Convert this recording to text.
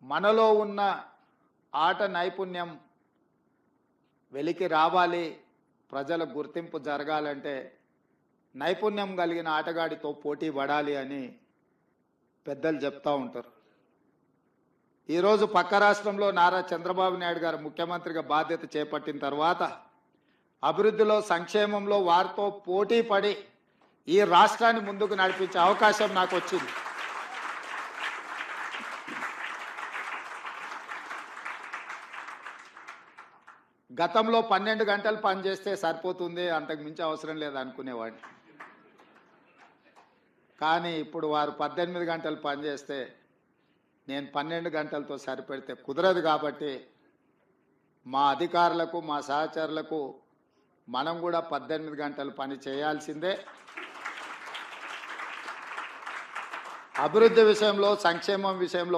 మనలో ఉన్న ఆట నైపుణ్యం వెలికి రావాలి, ప్రజల గుర్తింపు జరగాలంటే నైపుణ్యం కలిగిన ఆటగాడితో పోటీ పడాలి అని పెద్దలు చెప్తా ఉంటారు. ఈరోజు పక్క రాష్ట్రంలో నారా చంద్రబాబు నాయుడు గారు ముఖ్యమంత్రిగా బాధ్యత చేపట్టిన తర్వాత అభివృద్ధిలో, సంక్షేమంలో వారితో పోటీ పడి ఈ రాష్ట్రాన్ని ముందుకు నడిపించే అవకాశం నాకు వచ్చింది. గతంలో 12 గంటలు పనిచేస్తే సరిపోతుంది, అంతకు మించి అవసరం లేదు అనుకునేవాడిని. కానీ ఇప్పుడు వారు 18 గంటలు పనిచేస్తే నేను 12 గంటలతో సరిపెడితే కుదరదు. కాబట్టి మా అధికారులకు, మా సహచరులకు మనం కూడా 18 గంటలు పని చేయాల్సిందే. అభివృద్ధి విషయంలో, సంక్షేమం విషయంలో